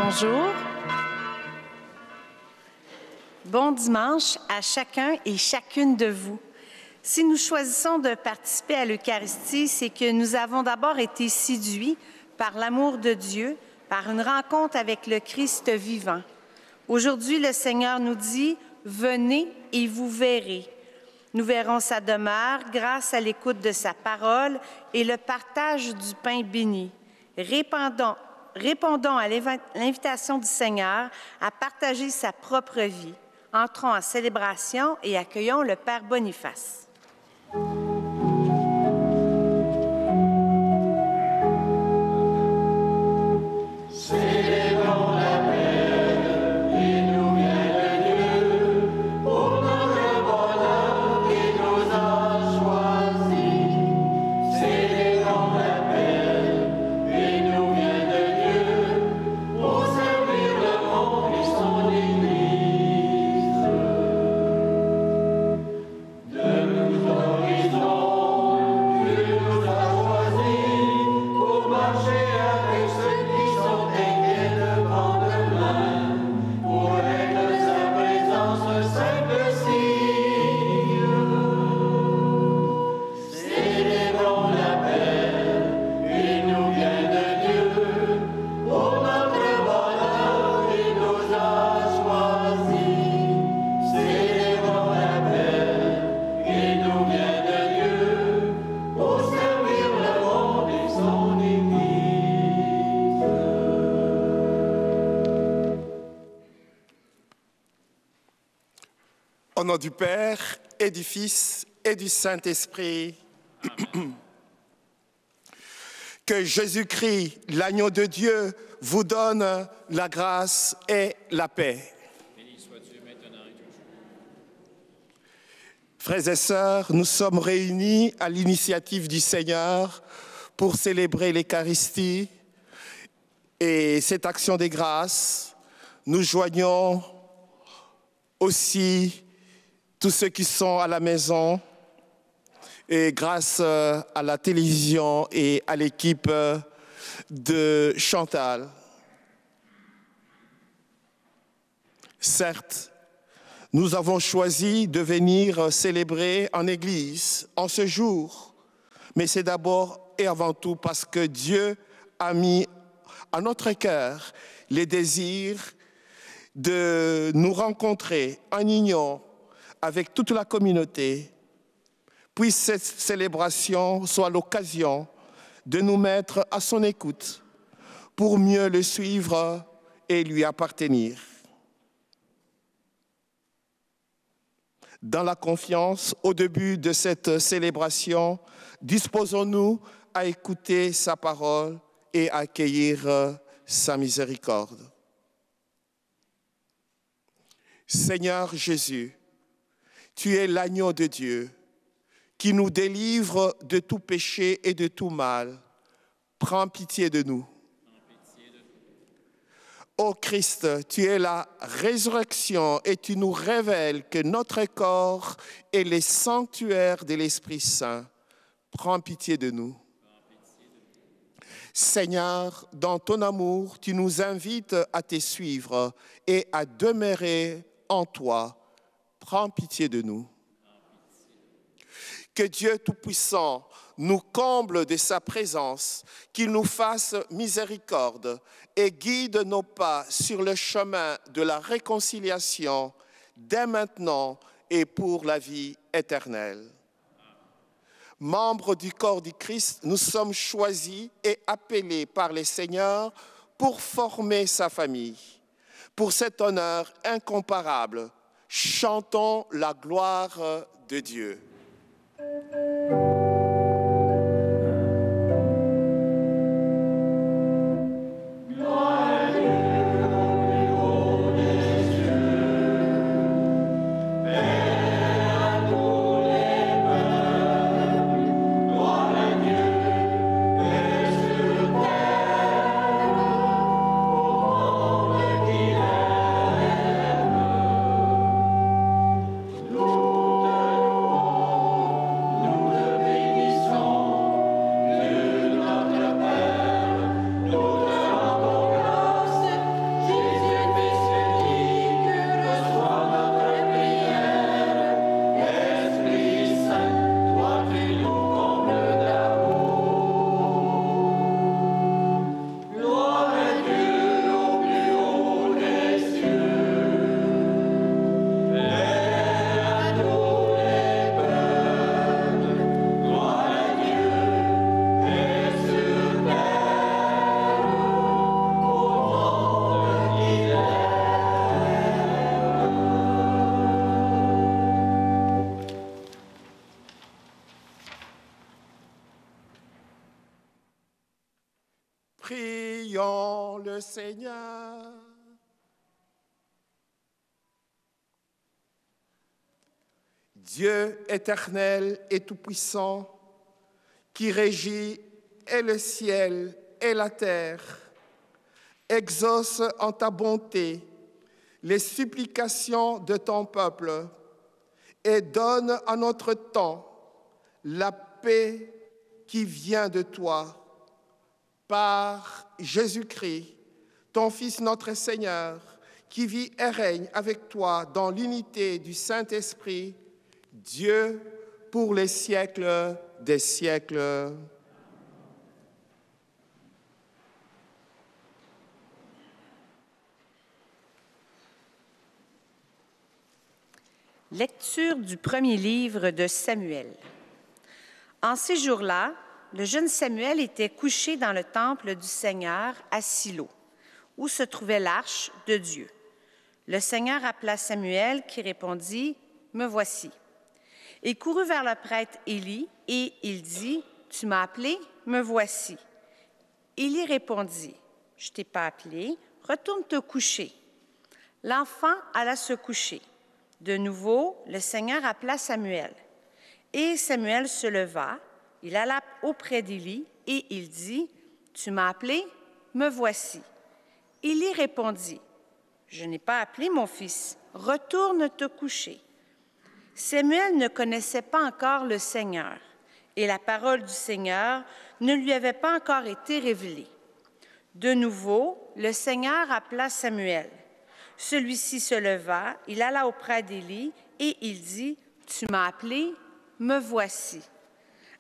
bonjour. Bon dimanche à chacun et chacune de vous. Si nous choisissons de participer à l'Eucharistie, c'est que nous avons d'abord été séduits par l'amour de Dieu, par une rencontre avec le Christ vivant. Aujourd'hui, le Seigneur nous dit « Venez et vous verrez ». Nous verrons sa demeure grâce à l'écoute de sa parole et le partage du pain béni. Répondons à l'invitation du Seigneur à partager sa propre vie. Entrons en célébration et accueillons le Père Boniface. Au nom du Père et du Fils et du Saint-Esprit, que Jésus-Christ, l'agneau de Dieu, vous donne la grâce et la paix. Béni sois-tu maintenant et toujours. Frères et sœurs, nous sommes réunis à l'initiative du Seigneur pour célébrer l'Eucharistie et cette action des grâces. Nous joignons aussi tous ceux qui sont à la maison et grâce à la télévision et à l'équipe de Chantal. Certes, nous avons choisi de venir célébrer en Église en ce jour, mais c'est d'abord et avant tout parce que Dieu a mis à notre cœur les désirs de nous rencontrer en union avec toute la communauté. Puisse cette célébration soit l'occasion de nous mettre à son écoute pour mieux le suivre et lui appartenir. Dans la confiance, au début de cette célébration, disposons-nous à écouter sa parole et à accueillir sa miséricorde. Seigneur Jésus, tu es l'agneau de Dieu qui nous délivre de tout péché et de tout mal. Prends pitié de nous. Ô Christ, tu es la résurrection et tu nous révèles que notre corps est le sanctuaire de l'Esprit Saint. Prends pitié de nous. Seigneur, dans ton amour, tu nous invites à te suivre et à demeurer en toi. Prends pitié de nous. Que Dieu Tout-Puissant nous comble de sa présence, qu'il nous fasse miséricorde et guide nos pas sur le chemin de la réconciliation dès maintenant et pour la vie éternelle. Membres du corps du Christ, nous sommes choisis et appelés par le Seigneur pour former sa famille. Pour cet honneur incomparable, chantons la gloire de Dieu. Nous te louons, nous te Prions le Seigneur. Dieu éternel et tout-puissant, qui régit et le ciel et la terre, exauce en ta bonté les supplications de ton peuple et donne à notre temps la paix qui vient de toi. Par Jésus-Christ, ton Fils notre Seigneur, qui vit et règne avec toi dans l'unité du Saint-Esprit, Dieu pour les siècles des siècles. Lecture du premier livre de Samuel. En ces jours-là, le jeune Samuel était couché dans le temple du Seigneur à Silo, où se trouvait l'arche de Dieu. Le Seigneur appela Samuel, qui répondit, « Me voici ». Il courut vers le prêtre Élie et il dit, « Tu m'as appelé, me voici ». Élie répondit, « Je ne t'ai pas appelé, retourne te coucher ». L'enfant alla se coucher. De nouveau, le Seigneur appela Samuel. Et Samuel se leva, il alla auprès d'Élie et il dit, « Tu m'as appelé, me voici ». Élie répondit, « Je n'ai pas appelé mon fils, retourne te coucher ». Samuel ne connaissait pas encore le Seigneur et la parole du Seigneur ne lui avait pas encore été révélée. De nouveau, le Seigneur appela Samuel. Celui-ci se leva, il alla auprès d'Élie et il dit, « Tu m'as appelé, me voici ».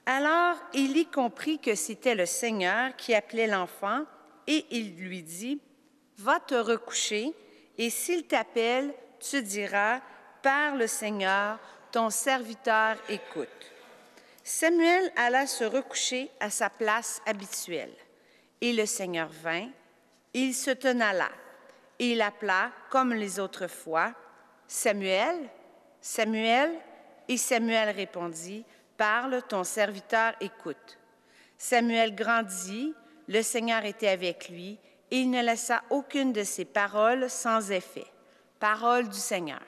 Alors Élie comprit que c'était le Seigneur qui appelait l'enfant et il lui dit, « Va te recoucher et s'il t'appelle, tu diras, « Parle Seigneur, ton serviteur écoute ». Samuel alla se recoucher à sa place habituelle. Et le Seigneur vint, il se tenait là, et il appela, comme les autres fois, « Samuel, Samuel » et Samuel répondit, « Parle, ton serviteur écoute ». Samuel grandit, le Seigneur était avec lui, et il ne laissa aucune de ses paroles sans effet. Parole du Seigneur.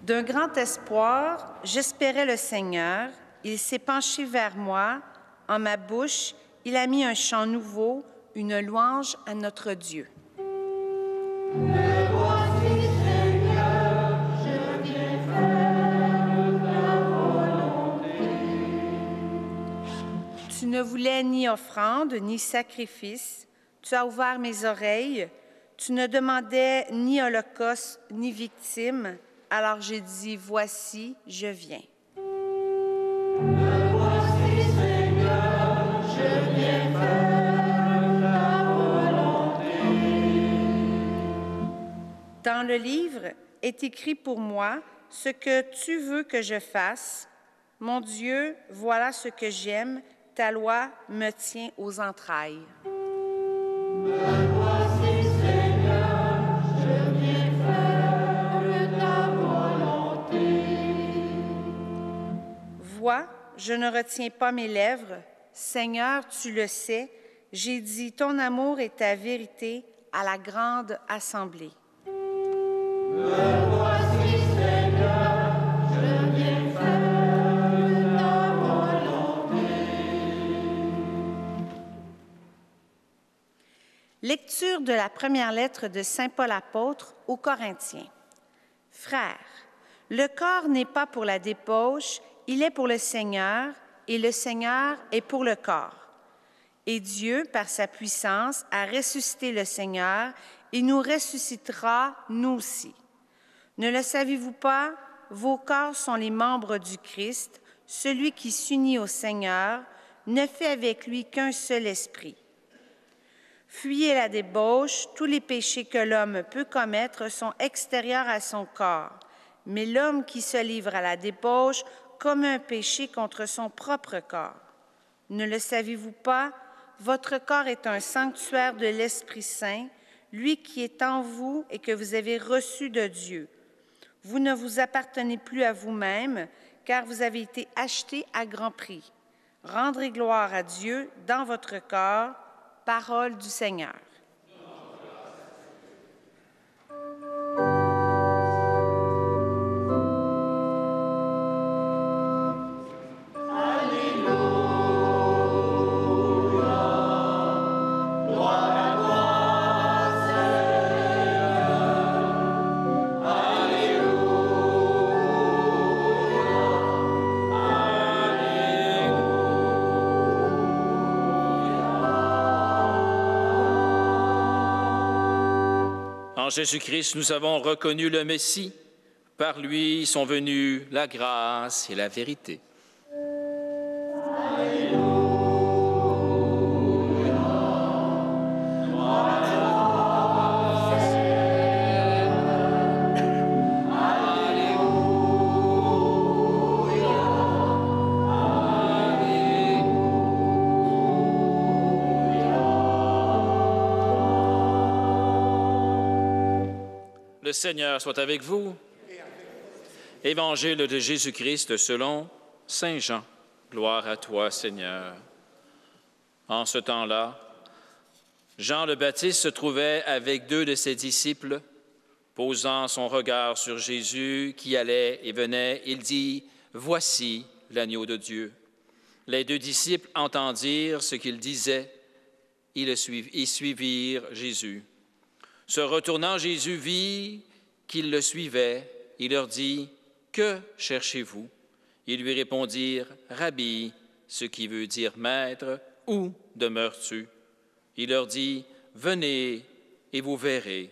D'un grand espoir, j'espérais le Seigneur. Il s'est penché vers moi. En ma bouche, il a mis un chant nouveau, une louange à notre Dieu. Me voici, Seigneur, je viens faire ta volonté. Tu ne voulais ni offrande, ni sacrifice. Tu as ouvert mes oreilles. Tu ne demandais ni holocauste, ni victime. Alors j'ai dit, voici, je viens. Me voici, Seigneur, je viens faire ta volonté. Dans le livre est écrit pour moi ce que tu veux que je fasse. Mon Dieu, voilà ce que j'aime, ta loi me tient aux entrailles. Me voici, Seigneur, je viens faire ta volonté. Vois, je ne retiens pas mes lèvres. Seigneur, tu le sais, j'ai dit ton amour et ta vérité à la grande assemblée. Me voici, Seigneur, je viens faire ta volonté. Lecture de la première lettre de saint Paul apôtre aux Corinthiens. Frères, le corps n'est pas pour la débauche, il est pour le Seigneur, et le Seigneur est pour le corps. Et Dieu, par sa puissance, a ressuscité le Seigneur, et nous ressuscitera, nous aussi. Ne le savez-vous pas? Vos corps sont les membres du Christ. Celui qui s'unit au Seigneur ne fait avec lui qu'un seul esprit. Fuyez la débauche, tous les péchés que l'homme peut commettre sont extérieurs à son corps, Mais l'homme qui se livre à la débauche commet un péché contre son propre corps. Ne le savez-vous pas? Votre corps est un sanctuaire de l'Esprit Saint, lui qui est en vous et que vous avez reçu de Dieu. Vous ne vous appartenez plus à vous-même, car vous avez été achetés à grand prix. Rendrez gloire à Dieu dans votre corps. Parole du Seigneur. En Jésus-Christ, nous avons reconnu le Messie. Par lui sont venues la grâce et la vérité. Le Seigneur soit avec vous. Évangile de Jésus-Christ selon saint Jean. Gloire à toi, Seigneur. En ce temps-là, Jean le Baptiste se trouvait avec 2 de ses disciples. Posant son regard sur Jésus qui allait et venait, il dit, « Voici l'agneau de Dieu. » Les 2 disciples entendirent ce qu'il disait. Ils suivirent Jésus. Se retournant, Jésus vit qu'ils le suivaient. Il leur dit, « Que cherchez-vous? » Ils lui répondirent, « Rabbi », ce qui veut dire « Maître », « Où demeures-tu? » Il leur dit, « Venez et vous verrez. »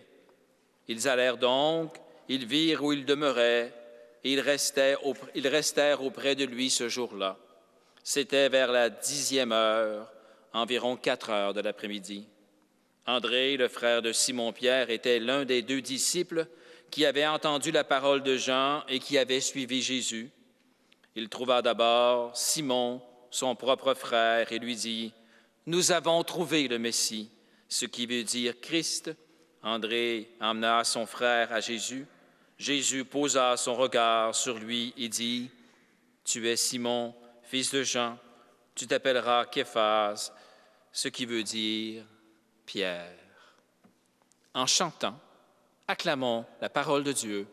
Ils allèrent donc, ils virent où il demeurait, et ils restèrent auprès de lui ce jour-là. C'était vers la 10e heure, environ 4 heures de l'après-midi. André, le frère de Simon-Pierre, était l'un des 2 disciples qui avaient entendu la parole de Jean et qui avaient suivi Jésus. Il trouva d'abord Simon, son propre frère, et lui dit, « Nous avons trouvé le Messie », ce qui veut dire Christ. André emmena son frère à Jésus. Jésus posa son regard sur lui et dit, « Tu es Simon, fils de Jean, tu t'appelleras Képhas, ce qui veut dire Pierre. » En chantant, acclamons la parole de Dieu.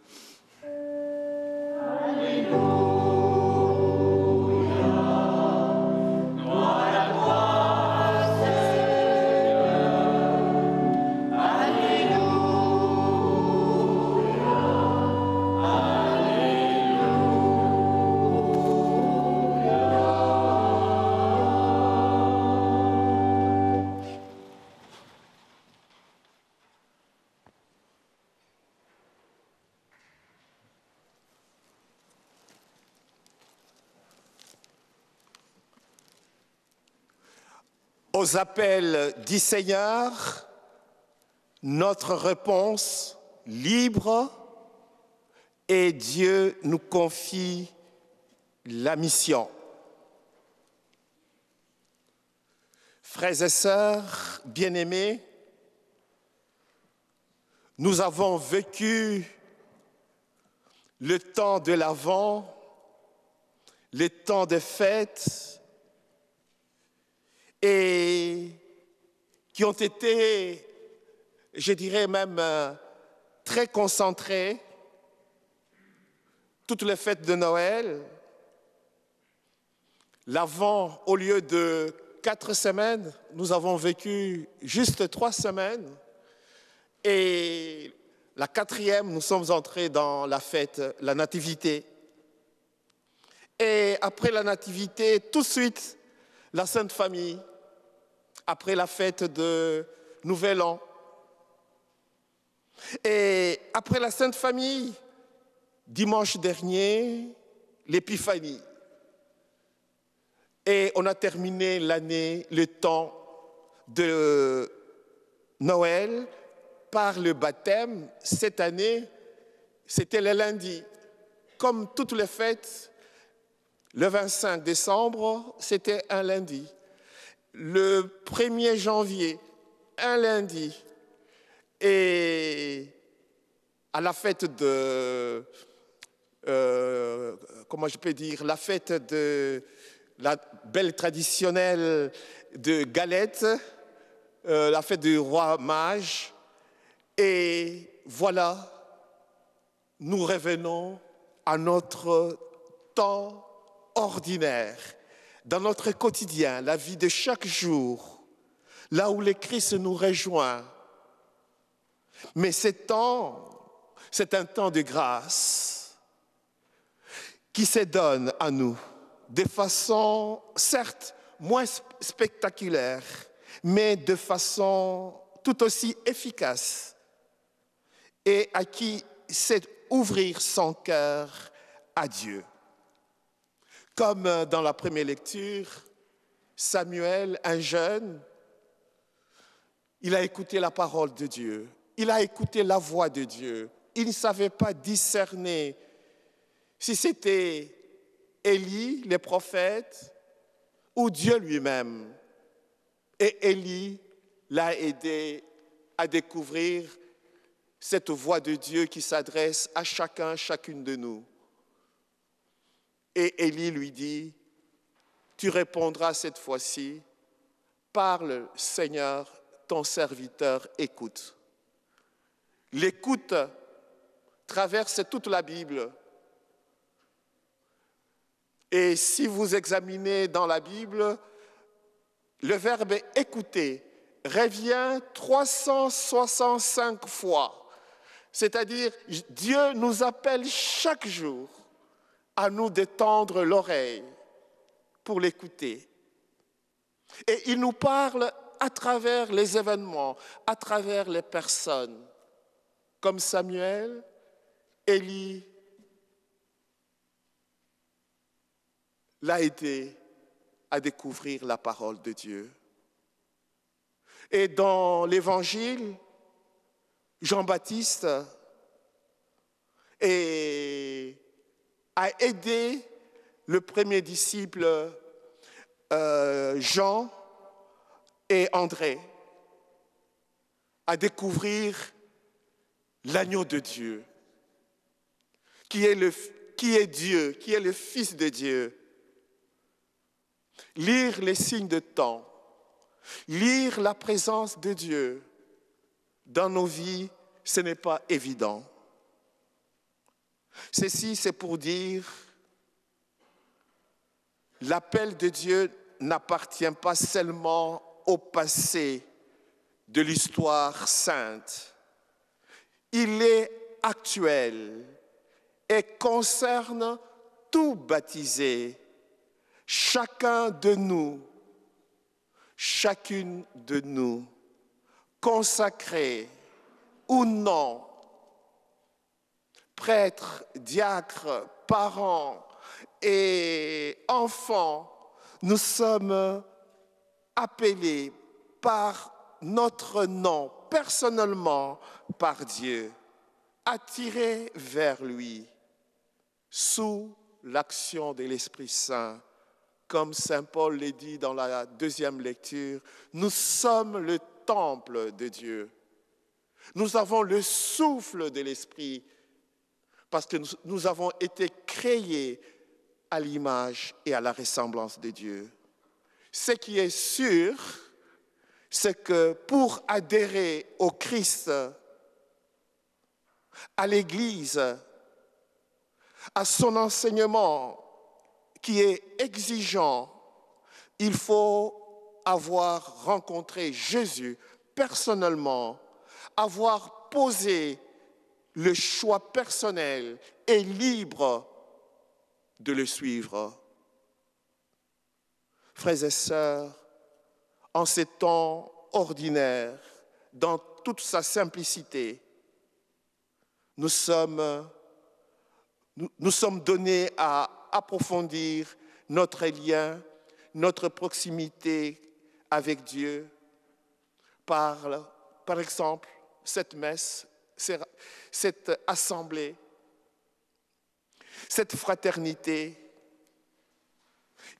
Aux appels du Seigneur, notre réponse libre, et Dieu nous confie la mission. Frères et sœurs bien-aimés, nous avons vécu le temps de l'Avent, le temps des fêtes, et qui ont été, je dirais même, très concentrés. Toutes les fêtes de Noël, l'Avent, au lieu de 4 semaines, nous avons vécu juste 3 semaines. Et la 4e, nous sommes entrés dans la fête, la Nativité. Et après la Nativité, tout de suite, la Sainte Famille, après la fête de Nouvel An. Et après la Sainte Famille, dimanche dernier, l'Épiphanie. Et on a terminé l'année, le temps de Noël, par le baptême. Cette année, c'était le lundi. comme toutes les fêtes, le 25 décembre, c'était un lundi. Le 1er janvier, un lundi. Et à la fête de, comment je peux dire, la fête de la belle traditionnelle de Galette, la fête du roi mage. Et voilà, nous revenons à notre temps ordinaire, dans notre quotidien, la vie de chaque jour, là où le Christ nous rejoint. Mais ce temps, c'est un temps de grâce qui se donne à nous de façon, certes, moins spectaculaire, mais de façon tout aussi efficace, et à qui c'est ouvrir son cœur à Dieu. Comme dans la première lecture, Samuel, un jeune, il a écouté la parole de Dieu, il a écouté la voix de Dieu. Il ne savait pas discerner si c'était Élie, le prophète, ou Dieu lui-même. Et Élie l'a aidé à découvrir cette voix de Dieu qui s'adresse à chacun, chacune de nous. Et Élie lui dit, tu répondras cette fois-ci, parle Seigneur, ton serviteur écoute. L'écoute traverse toute la Bible. Et si vous examinez dans la Bible, le verbe écouter revient 365 fois. C'est-à-dire, Dieu nous appelle chaque jour à nous détendre l'oreille pour l'écouter. Et il nous parle à travers les événements, à travers les personnes, comme Samuel, Élie l'a aidé à découvrir la parole de Dieu. Et dans l'Évangile, Jean-Baptiste a aidé le premier disciple Jean et André à découvrir l'agneau de Dieu, qui est Dieu, qui est le Fils de Dieu. Lire les signes de temps, lire la présence de Dieu dans nos vies, ce n'est pas évident. Ceci, c'est pour dire, l'appel de Dieu n'appartient pas seulement au passé de l'histoire sainte. Il est actuel et concerne tout baptisé, chacun de nous, chacune de nous, consacré ou non, prêtres, diacres, parents et enfants, nous sommes appelés par notre nom, personnellement par Dieu, attirés vers lui, sous l'action de l'Esprit Saint. Comme Saint Paul le dit dans la deuxième lecture, nous sommes le temple de Dieu. Nous avons le souffle de l'Esprit parce que nous avons été créés à l'image et à la ressemblance de Dieu. Ce qui est sûr, c'est que pour adhérer au Christ, à l'Église, à son enseignement qui est exigeant, il faut avoir rencontré Jésus personnellement, avoir posé le choix personnel et libre de le suivre. Frères et sœurs, en ces temps ordinaires, dans toute sa simplicité, nous sommes donnés à approfondir notre lien, notre proximité avec Dieu par exemple, cette messe, cette assemblée. cette fraternité,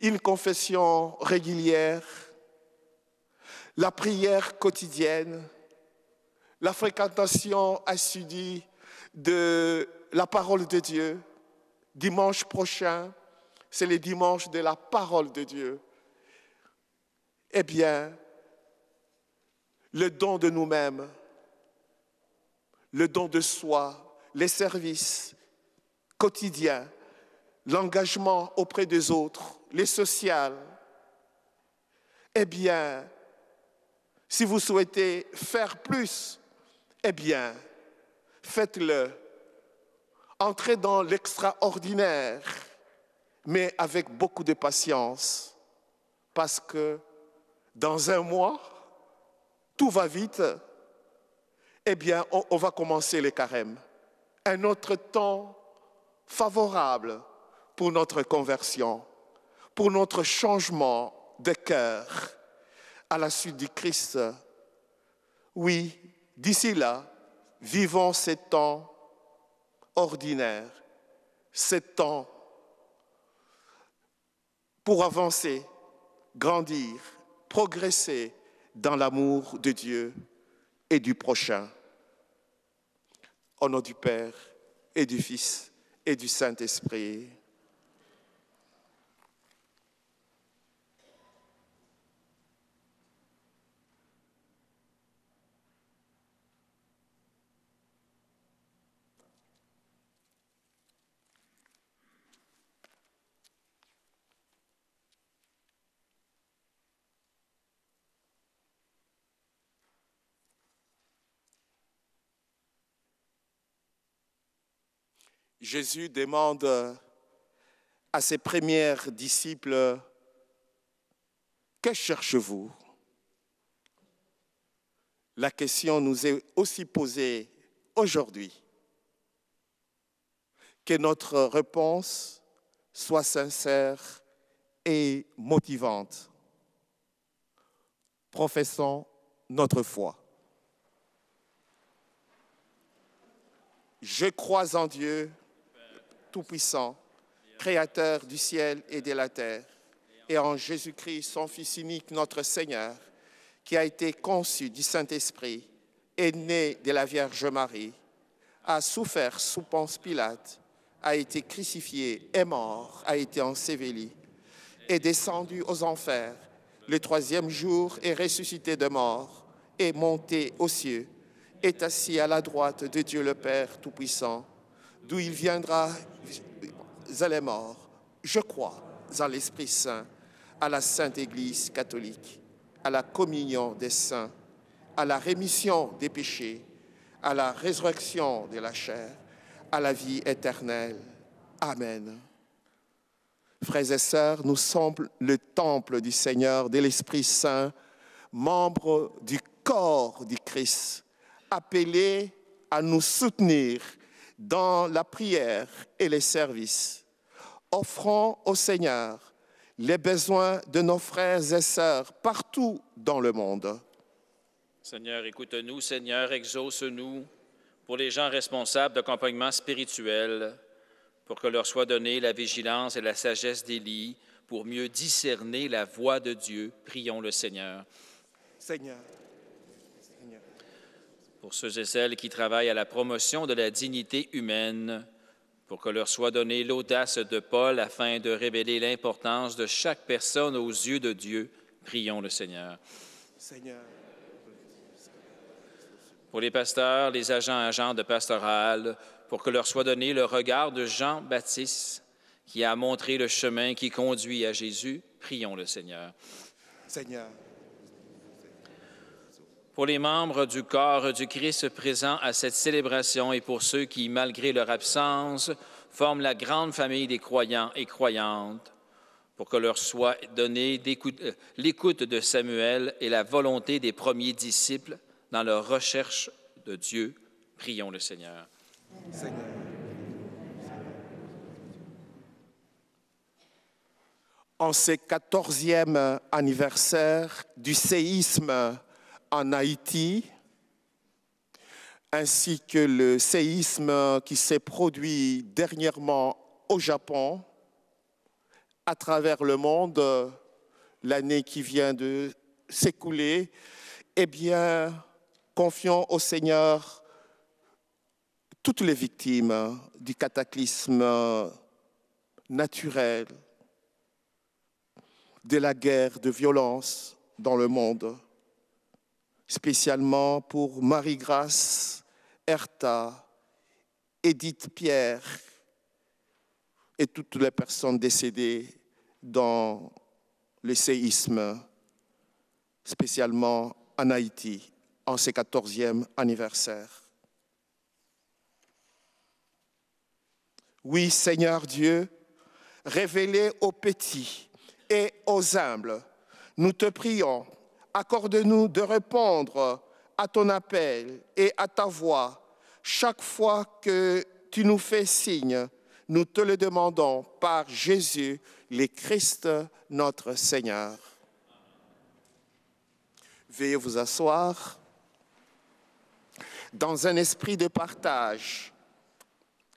une confession régulière, la prière quotidienne, la fréquentation assidue de la parole de Dieu. Dimanche prochain, c'est le dimanche de la parole de Dieu. Eh bien, le don de nous-mêmes, le don de soi, les services quotidiens, l'engagement auprès des autres, les sociales. Eh bien, si vous souhaitez faire plus, eh bien, faites-le. Entrez dans l'extraordinaire, mais avec beaucoup de patience, parce que dans un mois, tout va vite, eh bien, on va commencer les carêmes. Un autre temps favorable pour notre conversion, pour notre changement de cœur à la suite du Christ. Oui, d'ici là, vivons ces temps ordinaires, ces temps pour avancer, grandir, progresser dans l'amour de Dieu et du prochain. Au nom du Père et du Fils et du Saint-Esprit. Jésus demande à ses premiers disciples, « Que cherchez-vous » La question nous est aussi posée aujourd'hui. Que notre réponse soit sincère et motivante. Professons notre foi. Je crois en Dieu Tout-Puissant, Créateur du ciel et de la terre, et en Jésus-Christ, son Fils unique, notre Seigneur, qui a été conçu du Saint-Esprit, est né de la Vierge Marie, a souffert sous Ponce Pilate, a été crucifié, est mort, a été enseveli, est descendu aux enfers, le troisième jour est ressuscité de mort, est monté aux cieux, est assis à la droite de Dieu le Père Tout-Puissant, d'où il viendra les morts. Je crois en l'Esprit Saint, à la Sainte Église catholique, à la communion des saints, à la rémission des péchés, à la résurrection de la chair, à la vie éternelle. Amen. Frères et sœurs, nous sommes le temple du Seigneur, de l'Esprit Saint, membres du corps du Christ, appelés à nous soutenir dans la prière et les services. Offrons au Seigneur les besoins de nos frères et sœurs partout dans le monde. Seigneur, écoute-nous. Seigneur, exauce-nous pour les gens responsables d'accompagnement spirituel, pour que leur soit donnée la vigilance et la sagesse d'Élie, pour mieux discerner la voix de Dieu. Prions le Seigneur. Seigneur. Pour ceux et celles qui travaillent à la promotion de la dignité humaine, pour que leur soit donnée l'audace de Paul afin de révéler l'importance de chaque personne aux yeux de Dieu. Prions le Seigneur. Seigneur. Pour les pasteurs, les agents de pastoral, pour que leur soit donné le regard de Jean-Baptiste, qui a montré le chemin qui conduit à Jésus. Prions le Seigneur. Seigneur. Pour les membres du corps du Christ présents à cette célébration et pour ceux qui, malgré leur absence, forment la grande famille des croyants et croyantes, pour que leur soit donnée l'écoute de Samuel et la volonté des premiers disciples dans leur recherche de Dieu. Prions le Seigneur. Seigneur. En ce 14e anniversaire du séisme en Haïti, ainsi que le séisme qui s'est produit dernièrement au Japon, à travers le monde, l'année qui vient de s'écouler, eh bien, confions au Seigneur toutes les victimes du cataclysme naturel, de la guerre, de violence dans le monde, spécialement pour Marie-Grace, Hertha, Edith Pierre et toutes les personnes décédées dans le séisme, spécialement en Haïti, en ce 14e anniversaire. Oui, Seigneur Dieu, révélé aux petits et aux humbles, nous te prions, accorde-nous de répondre à ton appel et à ta voix chaque fois que tu nous fais signe. Nous te le demandons par Jésus, le Christ, notre Seigneur. Veuillez vous asseoir dans un esprit de partage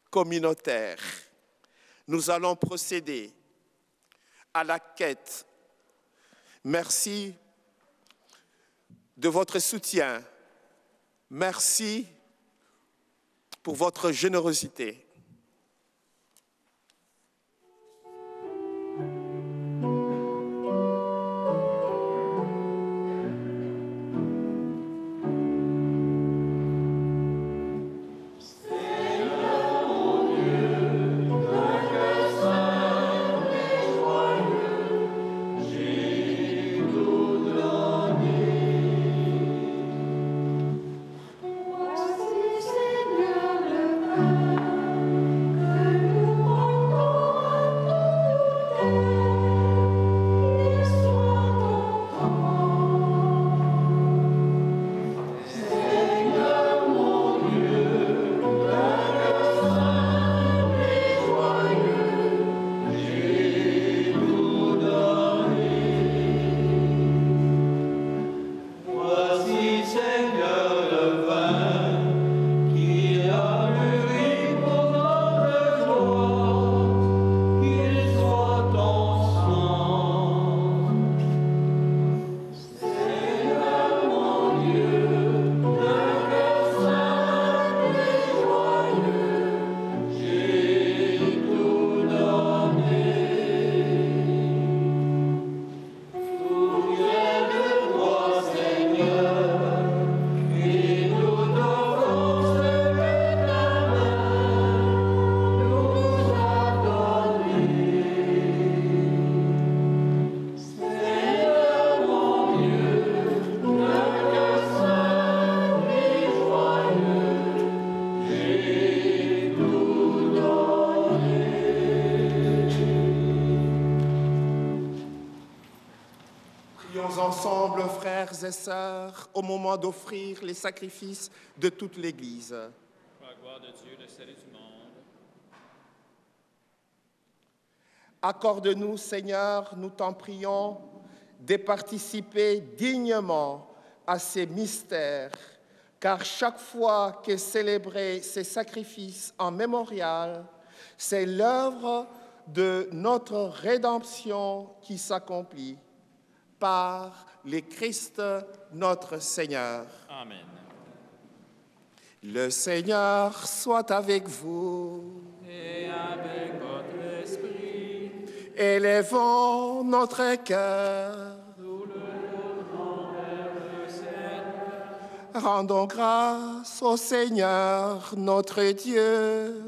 communautaire. Nous allons procéder à la quête. Merci de votre soutien. Merci pour votre générosité. Ensemble, frères et sœurs, au moment d'offrir les sacrifices de toute l'Église. Pour la gloire de Dieu, le salut du monde. Accorde-nous, Seigneur, nous t'en prions, de participer dignement à ces mystères, car chaque fois que célébrer ces sacrifices en mémorial, c'est l'œuvre de notre rédemption qui s'accomplit. Par le Christ notre Seigneur. Amen. Le Seigneur soit avec vous. Et avec votre esprit. Élevons notre cœur. Nous le levons vers le Seigneur. Rendons grâce au Seigneur notre Dieu.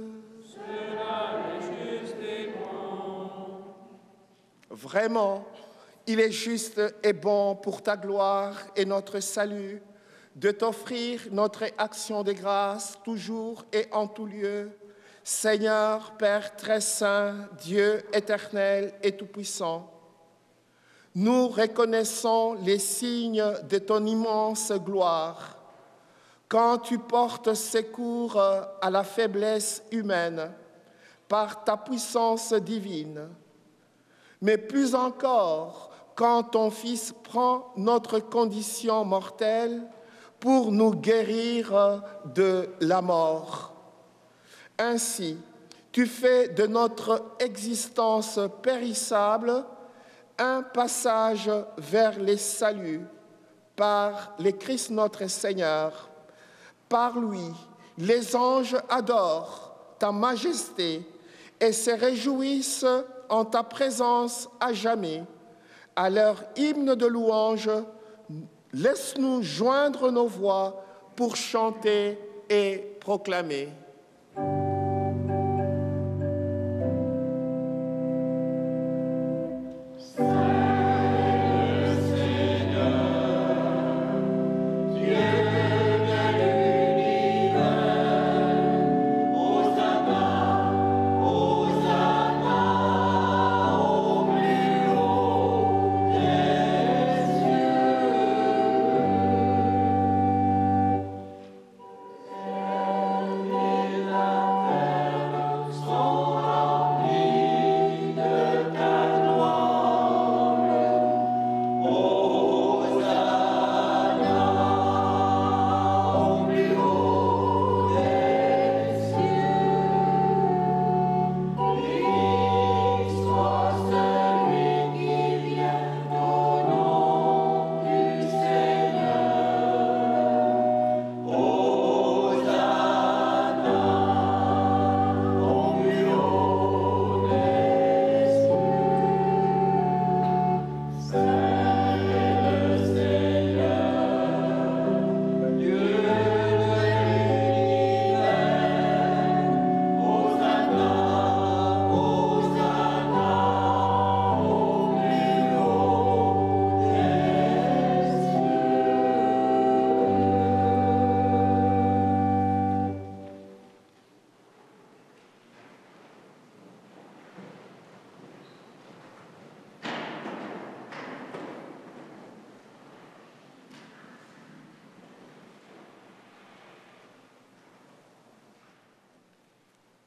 Cela est juste et bon. Vraiment, il est juste et bon pour ta gloire et notre salut de t'offrir notre action de grâce toujours et en tout lieu. Seigneur, Père très saint, Dieu éternel et tout-puissant, nous reconnaissons les signes de ton immense gloire quand tu portes secours à la faiblesse humaine par ta puissance divine, mais plus encore quand ton Fils prend notre condition mortelle pour nous guérir de la mort. Ainsi, Tu fais de notre existence périssable un passage vers les saluts par le Christ notre Seigneur. Par lui, les anges adorent ta majesté et se réjouissent en ta présence à jamais. À leur hymne de louange, laisse-nous joindre nos voix pour chanter et proclamer.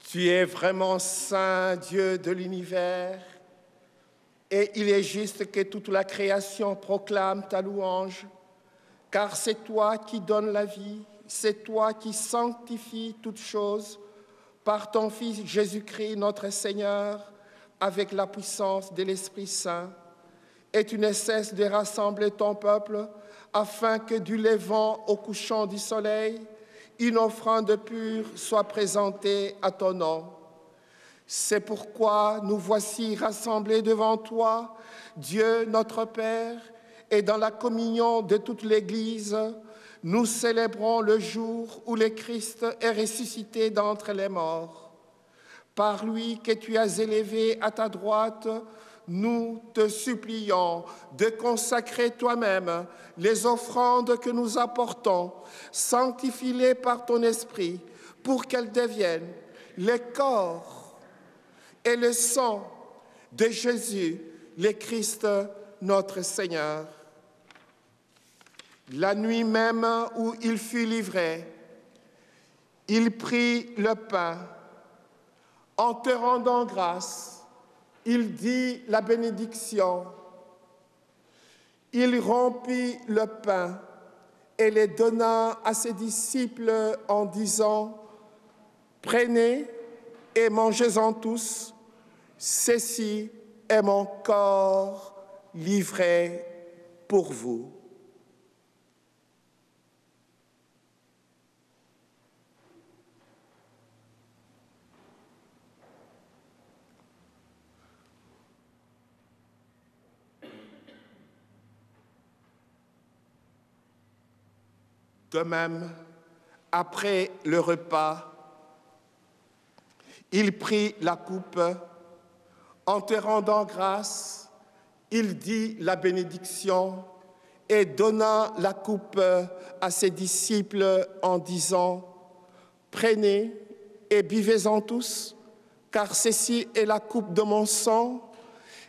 Tu es vraiment saint, Dieu de l'univers, et il est juste que toute la création proclame ta louange, car c'est toi qui donnes la vie, c'est toi qui sanctifies toutes choses par ton Fils Jésus-Christ, notre Seigneur, avec la puissance de l'Esprit Saint. Et tu ne cesses de rassembler ton peuple afin que du levant au couchant du soleil, une offrande pure soit présentée à ton nom. C'est pourquoi nous voici rassemblés devant toi, Dieu notre Père, et dans la communion de toute l'Église, nous célébrons le jour où le Christ est ressuscité d'entre les morts. Par lui que tu as élevé à ta droite, nous te supplions de consacrer toi-même les offrandes que nous apportons, sanctifie-les par ton esprit, pour qu'elles deviennent le corps et le sang de Jésus, le Christ, notre Seigneur. La nuit même où il fut livré, il prit le pain. En te rendant grâce, il dit la bénédiction. Il rompit le pain et le donna à ses disciples en disant « Prenez et mangez-en tous, ceci est mon corps livré pour vous. » De même, après le repas, il prit la coupe. En te rendant grâce, il dit la bénédiction et donna la coupe à ses disciples en disant « Prenez et buvez-en tous, car ceci est la coupe de mon sang,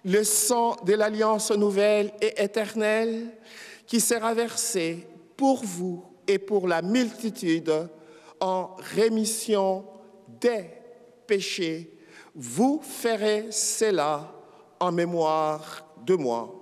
le sang de l'alliance nouvelle et éternelle, qui sera versé pour vous et pour la multitude en rémission des péchés. Vous ferez cela en mémoire de moi. »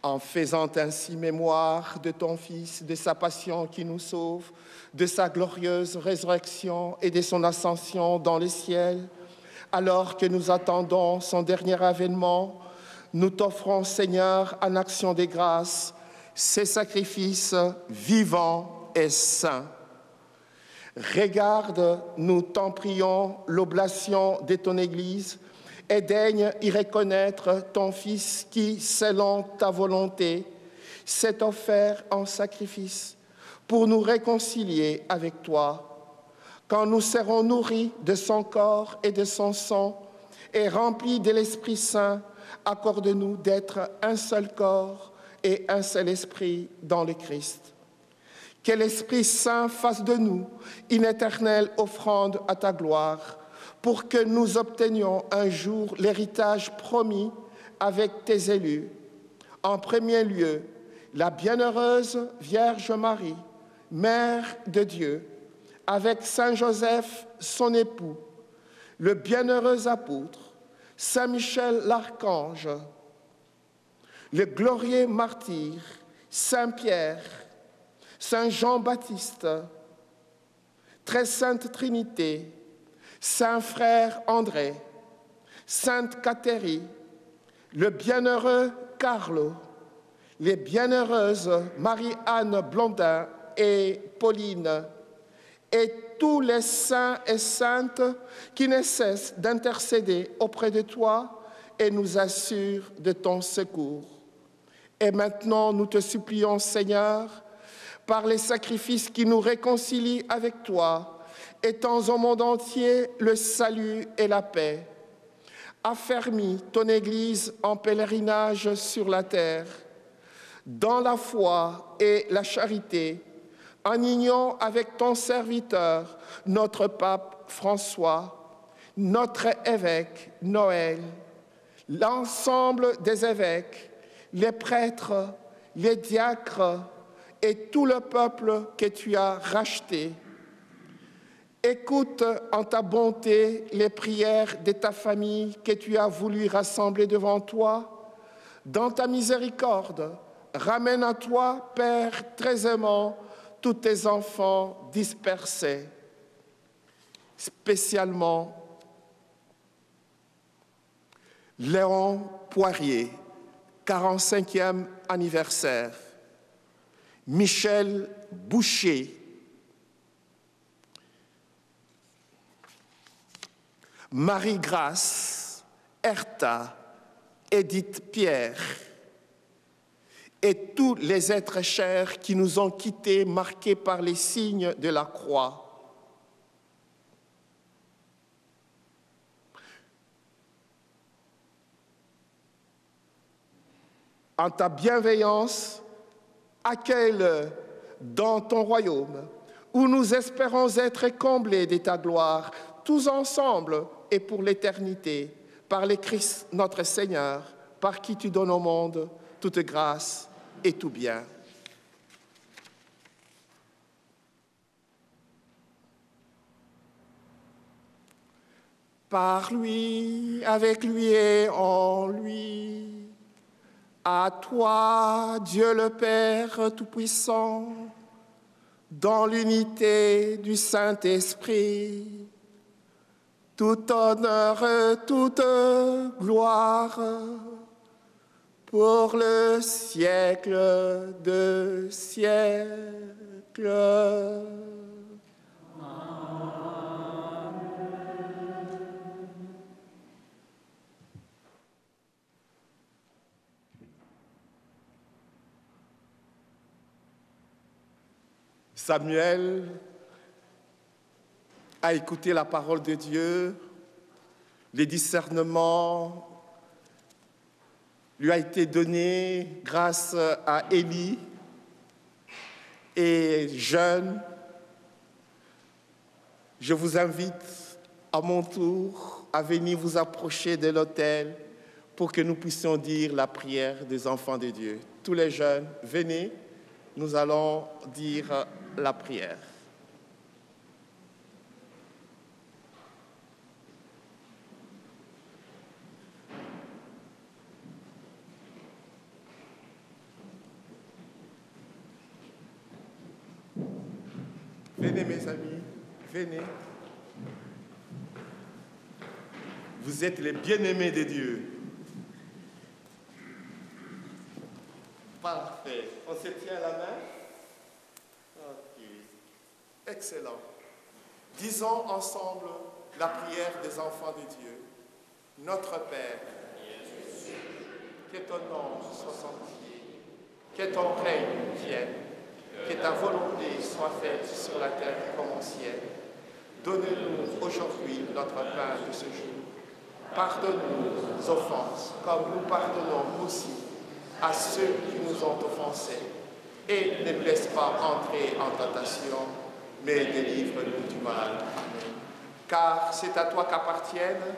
En faisant ainsi mémoire de ton Fils, de sa passion qui nous sauve, de sa glorieuse résurrection et de son ascension dans les ciels, alors que nous attendons son dernier avènement, nous t'offrons, Seigneur, en action des grâces, ces sacrifices vivants et saints. Regarde, nous t'en prions, l'oblation de ton Église, et daigne y reconnaître ton Fils qui, selon ta volonté, s'est offert en sacrifice pour nous réconcilier avec toi. Quand nous serons nourris de son corps et de son sang et remplis de l'Esprit Saint, accorde-nous d'être un seul corps et un seul esprit dans le Christ. Que l'Esprit Saint fasse de nous une éternelle offrande à ta gloire, pour que nous obtenions un jour l'héritage promis avec tes élus. En premier lieu, la bienheureuse Vierge Marie, Mère de Dieu, avec Saint Joseph, son époux, le bienheureux apôtre, Saint Michel l'Archange, le glorieux martyr, Saint Pierre, Saint Jean-Baptiste, très sainte Trinité, Saint frère André, Sainte Catherine, le bienheureux Carlo, les bienheureuses Marie-Anne Blondin et Pauline, et tous les saints et saintes qui ne cessent d'intercéder auprès de toi et nous assurent de ton secours. Et maintenant, nous te supplions, Seigneur, par les sacrifices qui nous réconcilient avec toi, étends au monde entier le salut et la paix. Affermis ton Église en pèlerinage sur la terre, dans la foi et la charité, en union avec ton serviteur, notre pape François, notre évêque Noël, l'ensemble des évêques, les prêtres, les diacres et tout le peuple que tu as racheté. Écoute en ta bonté les prières de ta famille que tu as voulu rassembler devant toi. Dans ta miséricorde, ramène à toi, Père très aimant, tous tes enfants dispersés, spécialement Léon Poirier, 45e anniversaire, Michel Boucher, Marie-Grâce, Hertha, Édith Pierre et tous les êtres chers qui nous ont quittés marqués par les signes de la croix. En ta bienveillance, accueille-le dans ton royaume, où nous espérons être comblés de ta gloire, tous ensemble et pour l'éternité, par le Christ notre Seigneur, par qui tu donnes au monde toute grâce et tout bien. Par lui, avec lui et en lui, à toi, Dieu le Père Tout-Puissant, dans l'unité du Saint-Esprit, tout honneur et toute gloire pour le siècle de siècles. Samuel a écouté la parole de Dieu, les discernements, lui a été donné grâce à Élie. Et jeunes, je vous invite à mon tour à venir vous approcher de l'autel pour que nous puissions dire la prière des enfants de Dieu. Tous les jeunes, venez, nous allons dire la prière. Venez mes amis, venez. Vous êtes les bien-aimés de Dieu. Parfait. On se tient la main? Ok. Excellent. Disons ensemble la prière des enfants de Dieu. Notre Père, que ton nom soit sanctifié, que ton règne vienne, que ta volonté soit faite sur la terre comme au ciel. Donne-nous aujourd'hui notre pain de ce jour. Pardonne-nous nos offenses, comme nous pardonnons aussi à ceux qui nous ont offensés. Et ne nous laisse pas entrer en tentation, mais délivre-nous du mal. Amen. Car c'est à toi qu'appartiennent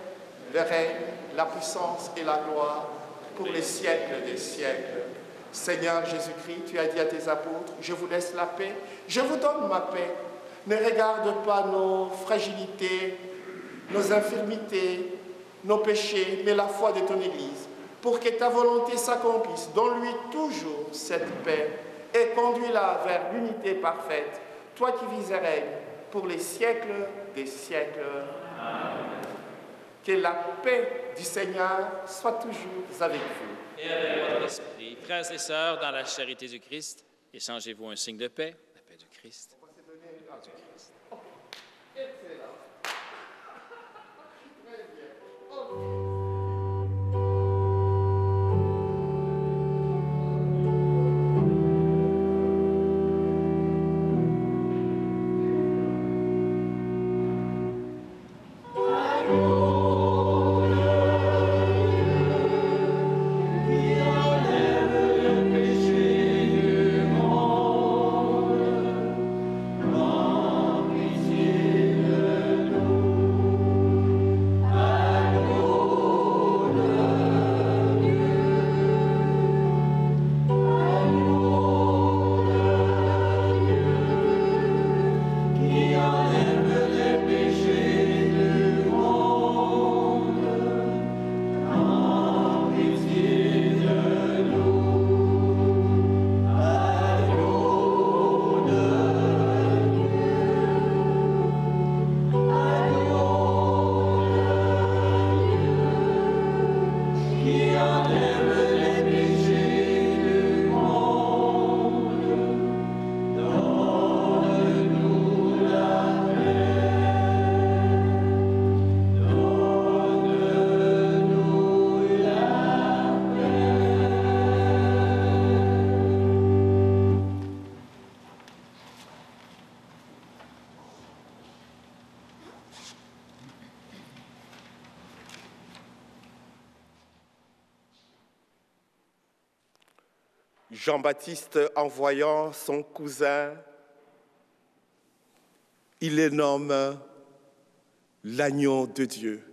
le règne, la puissance et la gloire pour les siècles des siècles. Seigneur Jésus-Christ, tu as dit à tes apôtres, je vous laisse la paix, je vous donne ma paix. Ne regarde pas nos fragilités, nos infirmités, nos péchés, mais la foi de ton Église, pour que ta volonté s'accomplisse. Donne-lui toujours cette paix et conduis-la vers l'unité parfaite, toi qui vis et règnes pour les siècles des siècles. Amen. Que la paix du Seigneur soit toujours avec vous. Et avec votre esprit, frères et sœurs, dans la charité du Christ, échangez-vous un signe de paix, la paix du Christ. Jean-Baptiste, en voyant son cousin, il le nomme l'agneau de Dieu.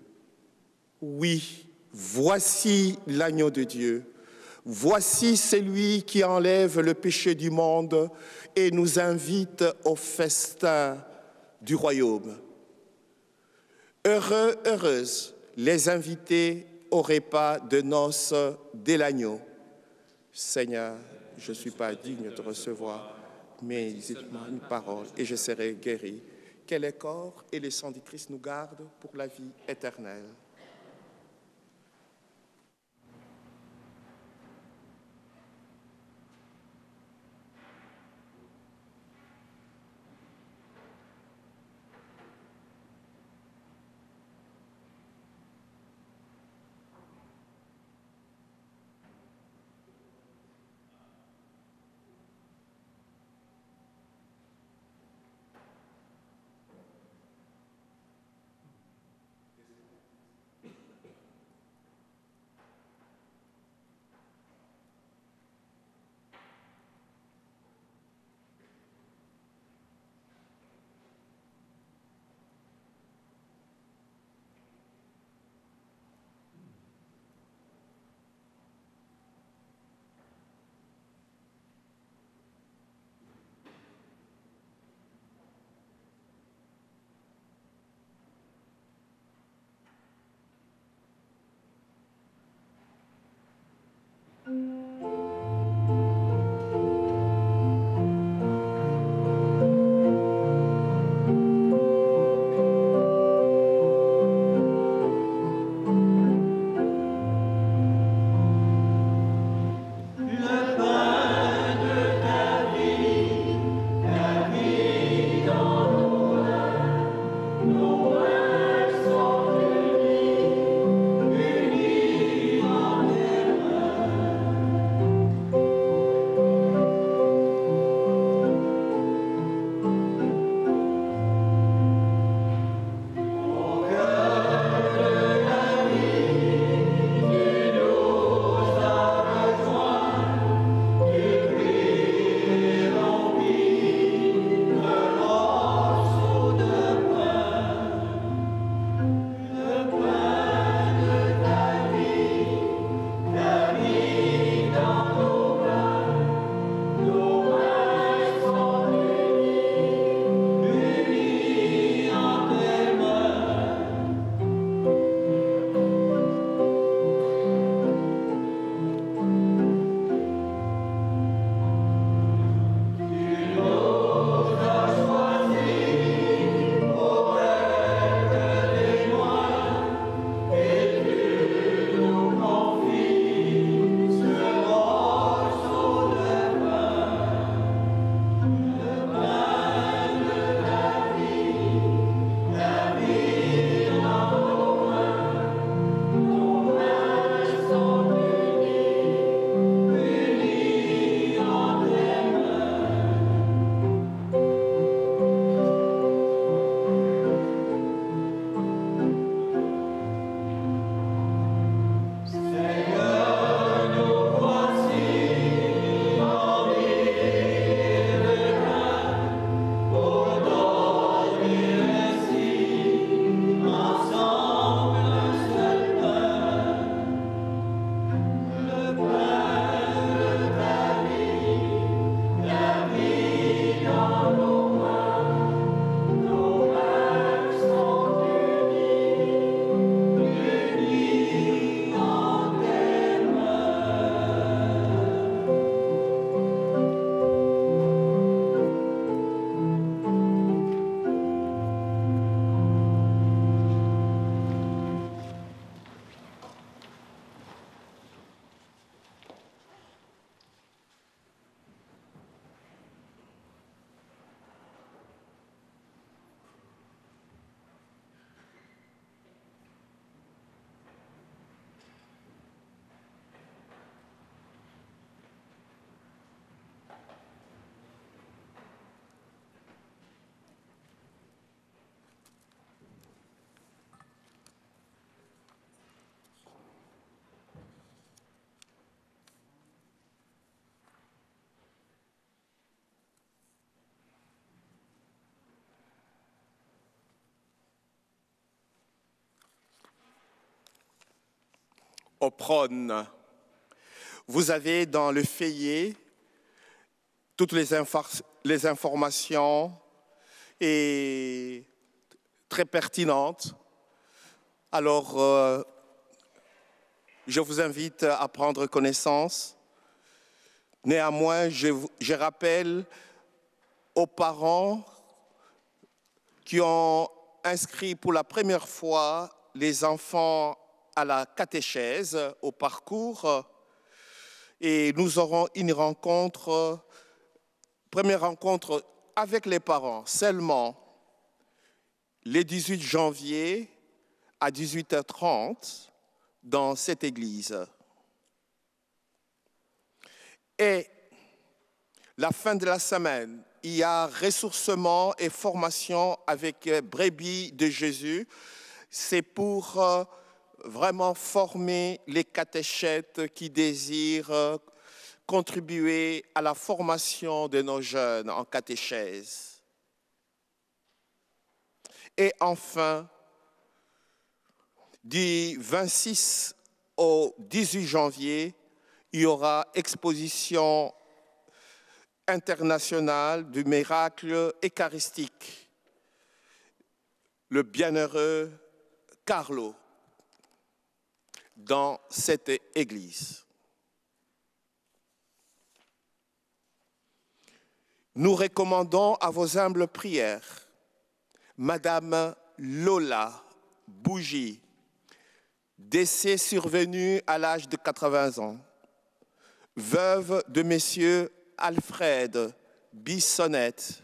Oui, voici l'agneau de Dieu. Voici celui qui enlève le péché du monde et nous invite au festin du royaume. Heureux, heureuses les invités au repas de noces de l'agneau. Seigneur, je ne suis pas digne de te recevoir, mais dites-moi une parole et je serai guéri. Que le corps et le sang du Christ nous gardent pour la vie éternelle. au prône. Vous avez dans le feuillet toutes les informations et très pertinentes. Alors, je vous invite à prendre connaissance. Néanmoins, je rappelle aux parents qui ont inscrit pour la première fois les enfants à la catéchèse, au parcours, et nous aurons une première rencontre avec les parents seulement le 18 janvier à 18h30 dans cette église. Et la fin de la semaine, il y a ressourcement et formation avec Brebis de Jésus. C'est pour vraiment former les catéchètes qui désirent contribuer à la formation de nos jeunes en catéchèse. Et enfin, du 26 au 18 janvier, il y aura exposition internationale du miracle eucharistique, le bienheureux Carlo, dans cette église. Nous recommandons à vos humbles prières Madame Lola Bougie, décès survenu à l'âge de 80 ans, veuve de Messieurs Alfred Bissonnette.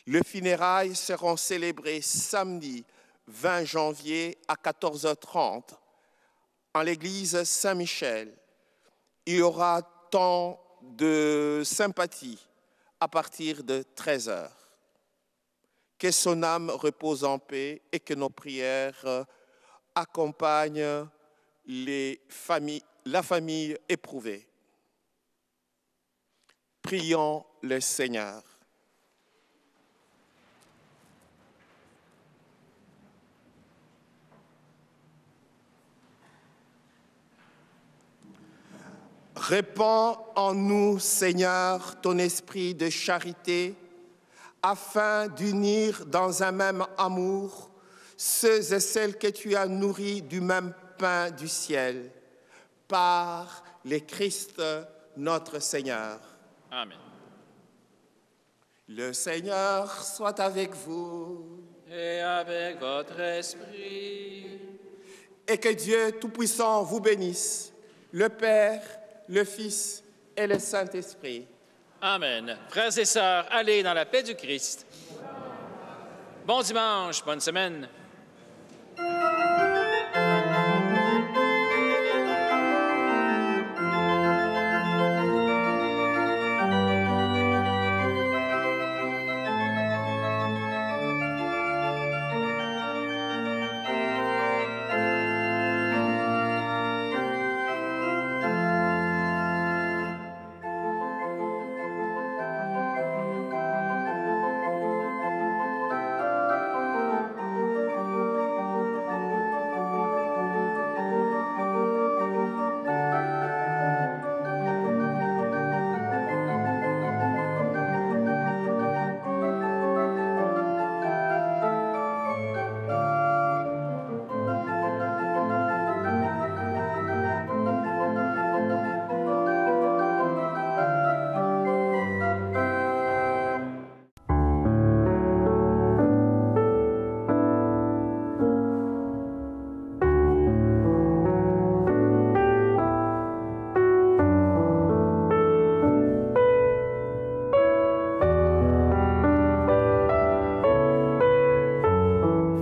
Les funérailles seront célébrées samedi 20 janvier à 14h30 en l'église Saint-Michel. Il y aura temps de sympathie à partir de 13h. Que son âme repose en paix et que nos prières accompagnent la famille éprouvée. Prions le Seigneur. Répands en nous, Seigneur, ton esprit de charité, afin d'unir dans un même amour ceux et celles que tu as nourris du même pain du ciel, par le Christ notre Seigneur. Amen. Le Seigneur soit avec vous. Et avec votre esprit. Et que Dieu Tout-Puissant vous bénisse, le Père, le Fils et le Saint-Esprit. Amen. Frères et sœurs, allez dans la paix du Christ. Bon dimanche, bonne semaine.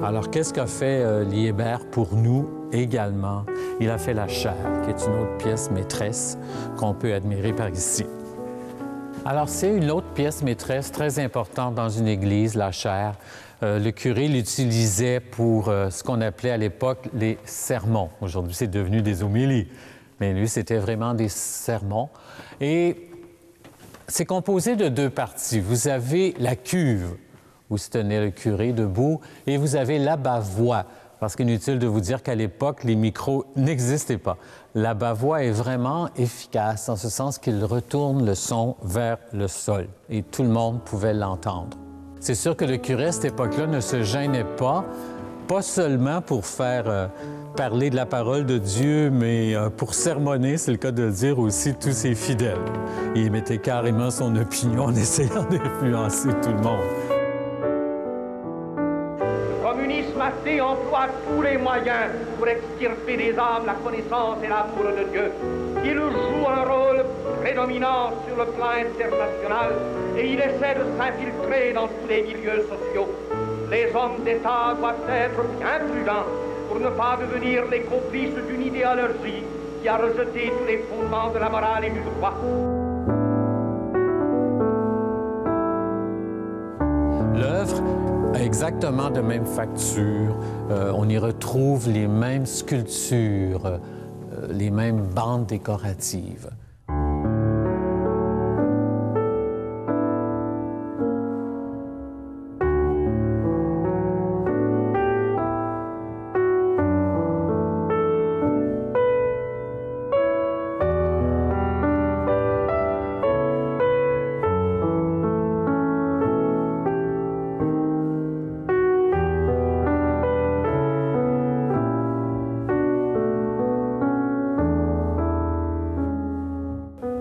Alors, qu'est-ce qu'a fait Liébert pour nous également? Il a fait La Chair, qui est une autre pièce maîtresse qu'on peut admirer par ici. Alors, c'est une autre pièce maîtresse très importante dans une église, La Chair. Le curé l'utilisait pour ce qu'on appelait à l'époque les sermons. Aujourd'hui, c'est devenu des homélies. Mais lui, c'était vraiment des sermons. Et c'est composé de deux parties. Vous avez la cuve, où se tenait le curé debout, et vous avez l'abat-voix, parce qu'inutile de vous dire qu'à l'époque, les micros n'existaient pas. La bavoie est vraiment efficace, en ce sens qu'il retourne le son vers le sol, et tout le monde pouvait l'entendre. C'est sûr que le curé, à cette époque-là, ne se gênait pas seulement pour faire parler de la parole de Dieu, mais pour sermonner, c'est le cas de le dire, aussi tous ses fidèles. Il mettait carrément son opinion en essayant d'influencer tout le monde. Le communisme athée emploie tous les moyens pour extirper des âmes la connaissance et l'amour de Dieu. Il joue un rôle prédominant sur le plan international et il essaie de s'infiltrer dans tous les milieux sociaux. Les hommes d'État doivent être bien prudents pour ne pas devenir les complices d'une idéologie qui a rejeté tous les fondements de la morale et du droit. L'œuvre a exactement de même facture. On y retrouve les mêmes sculptures, les mêmes bandes décoratives.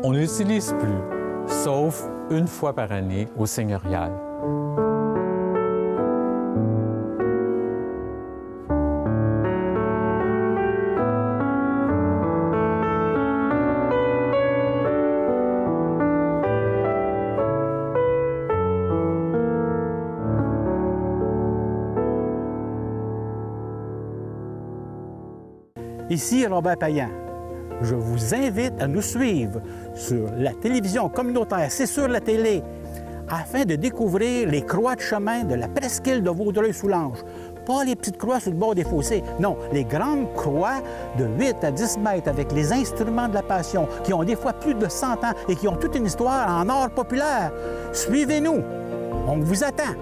On n'utilise plus, sauf une fois par année au seigneurial. Ici Robert Payan. Je vous invite à nous suivre sur la télévision communautaire, c'est sur la télé, afin de découvrir les croix de chemin de la presqu'île de Vaudreuil-Soulanges. Pas les petites croix sur le bord des fossés, non, les grandes croix de 8 à 10 mètres avec les instruments de la Passion, qui ont des fois plus de 100 ans et qui ont toute une histoire en art populaire. Suivez-nous, on vous attend.